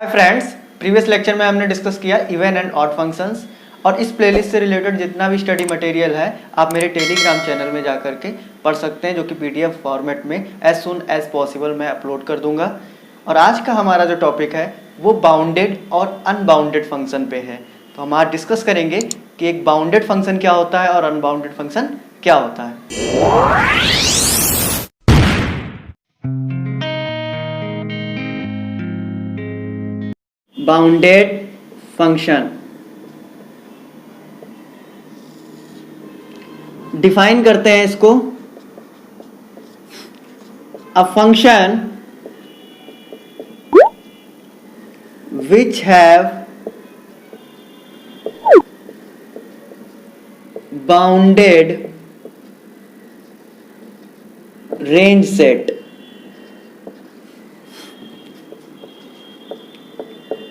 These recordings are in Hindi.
हाय फ्रेंड्स, प्रीवियस लेक्चर में हमने डिस्कस किया इवन एंड ऑड फंक्शंस और इस प्लेलिस्ट से रिलेटेड जितना भी स्टडी मटेरियल है आप मेरे टेलीग्राम चैनल में जा करके पढ़ सकते हैं, जो कि पीडीएफ फॉर्मेट में एज सुन एज पॉसिबल मैं अपलोड कर दूंगा। और आज का हमारा जो टॉपिक है वो बाउंडेड और अनबाउंडेड फंक्शन पे है। तो हम आज डिस्कस करेंगे कि एक बाउंडेड फंक्शन क्या होता है और अनबाउंडेड फंक्शन क्या होता है। बाउंडेड फंक्शन डिफाइन करते हैं इसको। A function which have bounded range set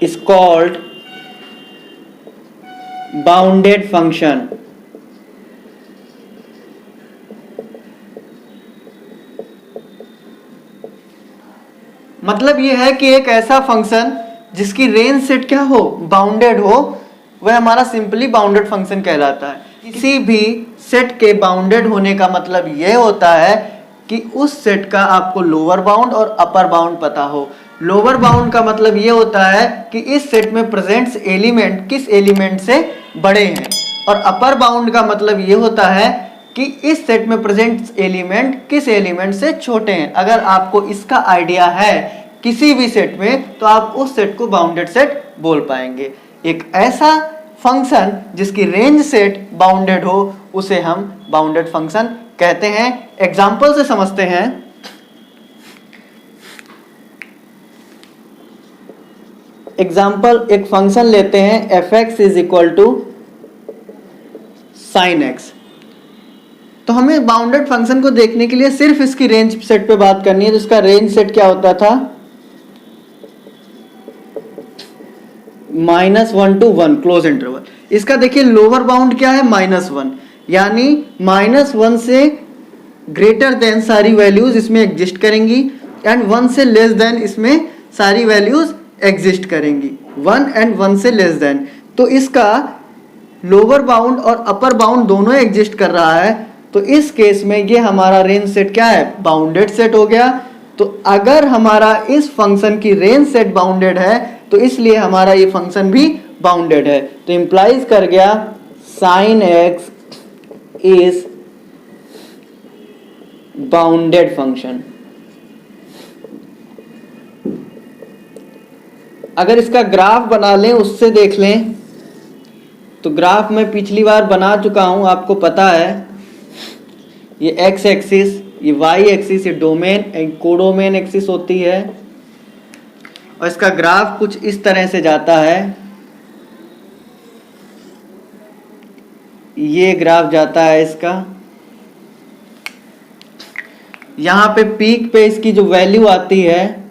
is called bounded function। मतलब यह है कि एक ऐसा फंक्शन जिसकी रेंज सेट क्या हो, बाउंडेड हो, वह हमारा सिंपली बाउंडेड फंक्शन कहलाता है। किसी भी सेट के बाउंडेड होने का मतलब यह होता है कि उस सेट का आपको लोअर बाउंड और अपर बाउंड पता हो। लोअर बाउंड का मतलब ये होता है कि इस सेट में प्रेजेंट्स एलिमेंट किस एलिमेंट से बड़े हैं, और अपर बाउंड का मतलब ये होता है कि इस सेट में प्रेजेंट्स एलिमेंट किस एलिमेंट से छोटे हैं। अगर आपको इसका आइडिया है किसी भी सेट में तो आप उस सेट को बाउंडेड सेट बोल पाएंगे। एक ऐसा फंक्शन जिसकी रेंज सेट बाउंडेड हो उसे हम बाउंडेड फंक्शन कहते हैं। एग्जाम्पल से समझते हैं। एग्जाम्पल, एक फंक्शन लेते हैं f(x) is equal to sine x. तो हमें बाउंडेड फंक्शन को देखने के लिए सिर्फ इसकी रेंज सेट पे बात करनी है। तो इसका रेंज सेट क्या होता था, -1 to 1 क्लोज इंटरवल। इसका देखिए लोअर बाउंड क्या है, -1, यानी -1 से ग्रेटर देन सारी वैल्यूज इसमें एग्जिस्ट करेंगी एंड 1 से लेस देन इसमें सारी वैल्यूज एग्जिस्ट करेंगी। 1 एंड 1 से लेस देन, तो इसका लोअर बाउंड और अपर बाउंड दोनों एग्जिस्ट कर रहा है। तो इस केस में ये हमारा रेंज सेट क्या है, बाउंडेड सेट हो गया। तो अगर हमारा इस फंक्शन की रेंज सेट बाउंडेड है तो इसलिए हमारा ये फंक्शन भी बाउंडेड है। तो इंप्लाइज कर गया sine x is bounded function. अगर इसका ग्राफ बना लें, उससे देख लें, तो ग्राफ मैं पिछली बार बना चुका हूं, आपको पता है। ये एक्स एक्सिस, ये वाई एक्सिस, ये डोमेन एंड कोडोमेन एक्सिस होती है और इसका ग्राफ कुछ इस तरह से जाता है। ये ग्राफ जाता है इसका, यहां पे पीक पे इसकी जो वैल्यू आती है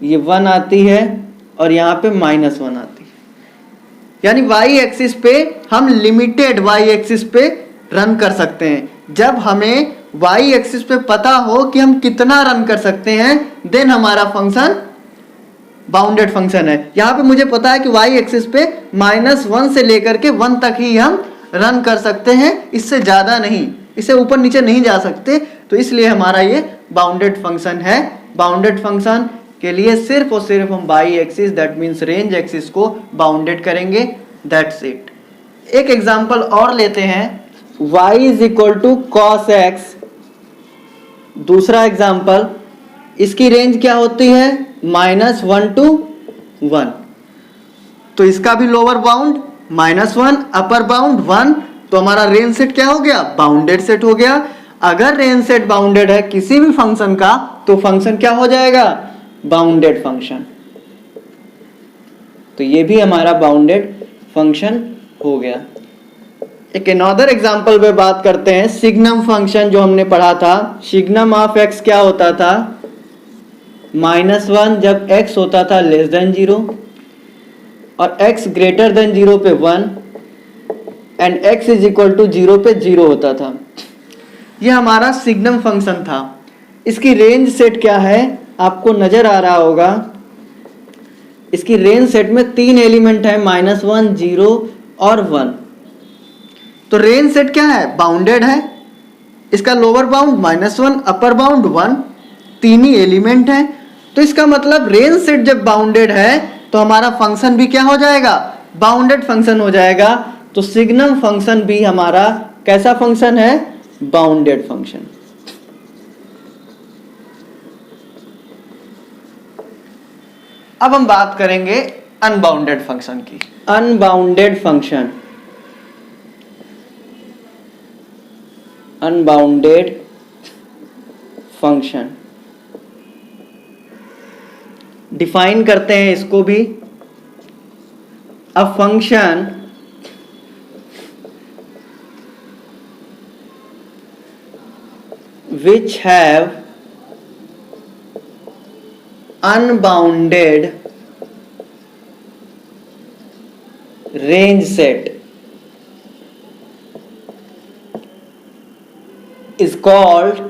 ये 1 आती है और यहाँ पे -1 आती है। यानी वाई एक्सिस पे हम लिमिटेड वाई एक्सिस पे रन कर सकते हैं। जब हमें वाई एक्सिस पे पता हो कि हम कितना रन कर सकते हैं, देन हमारा फंक्शन बाउंडेड फंक्शन है। यहाँ पे मुझे पता है कि वाई एक्सिस पे -1 से लेकर के 1 तक ही हम रन कर सकते हैं, इससे ज़्यादा नहीं, इससे ऊपर नीचे नहीं जा सकते। तो इसलिए हमारा ये बाउंडेड फंक्शन है। बाउंडेड फंक्शन के लिए सिर्फ और सिर्फ हम y axis that means range axis को बाउंडेड करेंगे, दैट्स इट। एक एग्जांपल और लेते हैं, y is equal to cos x. दूसरा एग्जांपल, इसकी रेंज क्या होती है, -1 to 1। तो इसका भी लोअर बाउंड -1, अपर बाउंड 1। तो हमारा रेंज सेट क्या हो गया, बाउंडेड सेट हो गया। अगर रेंज सेट बाउंडेड है किसी भी फंक्शन का तो फंक्शन क्या हो जाएगा, बाउंडेड फंक्शन। तो ये भी हमारा बाउंडेड फंक्शन हो गया। एक अनदर एग्जांपल पे बात करते हैं, सिग्नम फंक्शन जो हमने पढ़ा था। सिग्नम ऑफ एक्स क्या होता था, -1 जब x होता था लेस देन 0 और x ग्रेटर देन 0 पे 1 and x is equal to 0 पे 0 होता था। ये हमारा सिग्नम फंक्शन था। इसकी रेंज सेट क्या है, आपको नजर आ रहा होगा इसकी रेंज सेट में 3 एलिमेंट है, -1, 0 और 1। तो रेंज सेट क्या है? बाउंडेड है। इसका लोअर बाउंड -1, अपर बाउंड 1, 3 ही एलिमेंट है। तो इसका मतलब रेंज सेट जब बाउंडेड है तो हमारा फंक्शन भी क्या हो जाएगा? बाउंडेड फंक्शन हो जाएगा। तो सिग्नम फंक्शन भी हमारा कैसा फंक्शन है? Bounded function. अब हम बात करेंगे अनबाउंडेड फंक्शन की। Unbounded function, unbounded function define करते हैं इसको भी। A function which have unbounded range set is called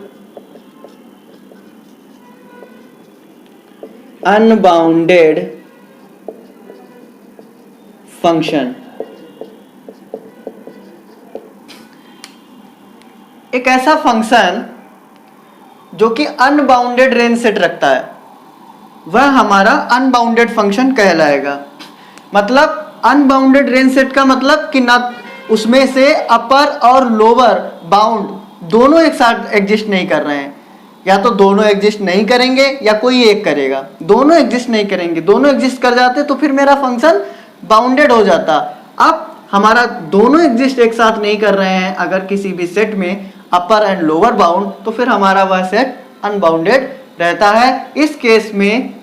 unbounded function। एक ऐसा फंक्शन जो कि अनबाउंडेड रेंज सेट रखता है वह हमारा अनबाउंडेड फंक्शन कहलाएगा। मतलब अनबाउंडेड रेंज सेट का मतलब कि ना उसमें से अपर और लोअर बाउंड दोनों एक साथ एग्जिस्ट नहीं कर रहे हैं। या तो दोनों एग्जिस्ट नहीं करेंगे या कोई एक करेगा। दोनों एग्जिस्ट नहीं करेंगे, दोनों एग्जिस्ट कर जाते तो फिर मेरा फंक्शन बाउंडेड हो जाता। अब हमारा दोनों एग्जिस्ट एक साथ नहीं कर रहे हैं अगर किसी भी सेट में अपर एंड लोअर बाउंड, तो फिर हमारा वह सेट अनबाउंडेड रहता है। इस केस में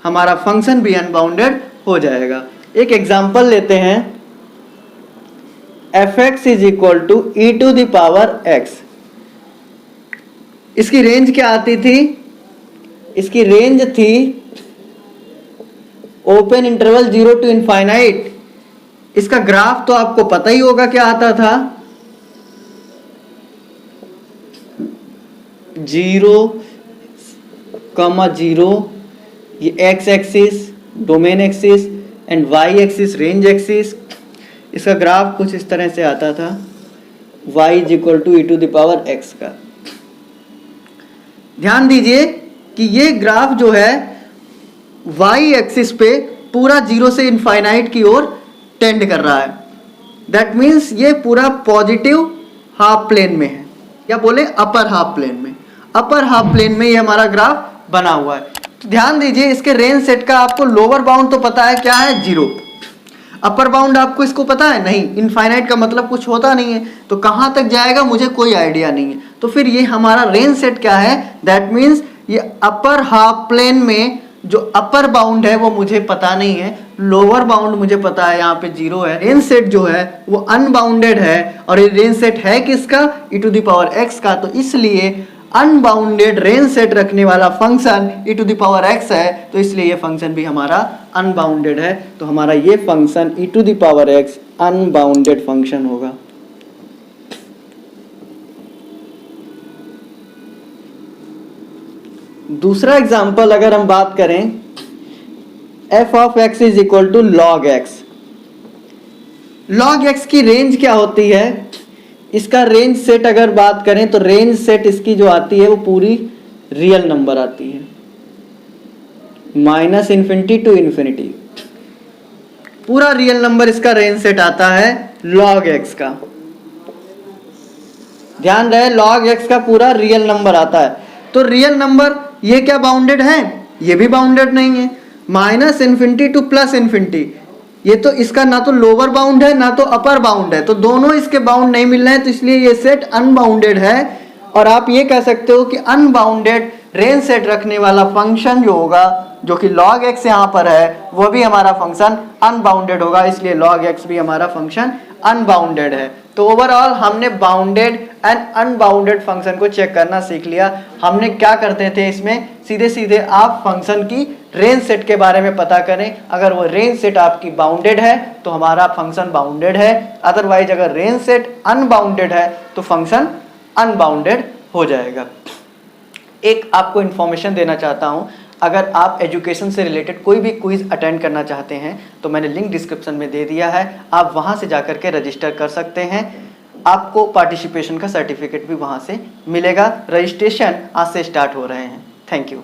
हमारा फंक्शन भी अनबाउंडेड हो जाएगा। एक एग्जांपल लेते हैं, fx is equal to e⁻x। इसकी रेंज क्या आती थी? इसकी रेंज थी ओपन इंटरवल 0 to इनफाइनाइट। इसका ग्राफ तो आपको पता ही होगा क्या आता था, 0, 0, ये x axis domain axis and y axis range axis. इसका ग्राफ कुछ इस तरह से आता था, y is equal to e⁻x का। ध्यान दीजिए कि ये ग्राफ जो है y एक्सिस पे पूरा 0 से इनफाइनाइट की ओर टेंड कर रहा है। दैट मीन्स ये पूरा पॉजिटिव हाफ प्लेन में है, या बोले अपर हाफ प्लेन में। अपर हाफ प्लेन में ये हमारा ग्राफ बना हुआ है। तो ध्यान दीजिए इसके रेंज सेट का आपको लोअर बाउंड तो पता है क्या है? 0। अपर बाउंड आपको इसको पता है? नहीं। इनफाइनाइट का मतलब कुछ होता नहीं है, तो कहाँ तक जाएगा मुझे कोई आइडिया नहीं है। तो फिर ये हमारा रेंज सेट क्या है? दैट मीन्स ये अपर हाफ प्लेन में जो अपर बाउंड है वो मुझे पता नहीं है, लोअर बाउंड मुझे पता है, यहाँ पे 0 है। रेंज सेट जो है वो अनबाउंडेड है और ये रेंज सेट है किसका? e⁻x का। तो इसलिए अनबाउंडेड रेंज सेट रखने वाला फंक्शन e⁻x है, तो इसलिए ये फंक्शन भी हमारा अनबाउंडेड है। तो हमारा ये फंक्शन e⁻x अनबाउंडेड फंक्शन होगा। दूसरा एग्जांपल अगर हम बात करें, f(x) is equal to log x। log x की रेंज क्या होती है? इसका रेंज सेट अगर बात करें तो रेंज सेट इसकी जो आती है वो पूरी रियल नंबर आती है, -∞ to ∞। पूरा रियल नंबर इसका रेंज सेट आता है log x का। ध्यान रहे log x का पूरा रियल नंबर आता है। तो रियल नंबर ये क्या बाउंडेड है? ये भी बाउंडेड नहीं है। -∞ to +∞, ये तो इसका ना तो लोअर बाउंड है ना तो अपर बाउंड है, तो दोनों इसके बाउंड नहीं मिल रहे हैं, तो इसलिए ये सेट अनबाउंडेड है। और आप ये कह सकते हो कि अनबाउंडेड रेंज सेट रखने वाला फंक्शन जो होगा, जो कि log x यहाँ पर है, वो भी हमारा फंक्शन अनबाउंडेड होगा। इसलिए log x भी हमारा फंक्शन अनबाउंडेड है। तो ओवरऑल हमने बाउंडेड एंड अनबाउंडेड फंक्शन को चेक करना सीख लिया। हमने क्या करते थे इसमें, सीधे सीधे आप फंक्शन की रेंज सेट के बारे में पता करें। अगर वो रेंज सेट आपकी बाउंडेड है तो हमारा फंक्शन बाउंडेड है, अदरवाइज अगर रेंज सेट अनबाउंडेड है तो फंक्शन अनबाउंडेड हो जाएगा। एक आपको इन्फॉर्मेशन देना चाहता हूँ, अगर आप एजुकेशन से रिलेटेड कोई भी क्विज अटेंड करना चाहते हैं तो मैंने लिंक डिस्क्रिप्शन में दे दिया है, आप वहाँ से जाकर के रजिस्टर कर सकते हैं। आपको पार्टिसिपेशन का सर्टिफिकेट भी वहाँ से मिलेगा। रजिस्ट्रेशन आज से स्टार्ट हो रहे हैं। Thank you.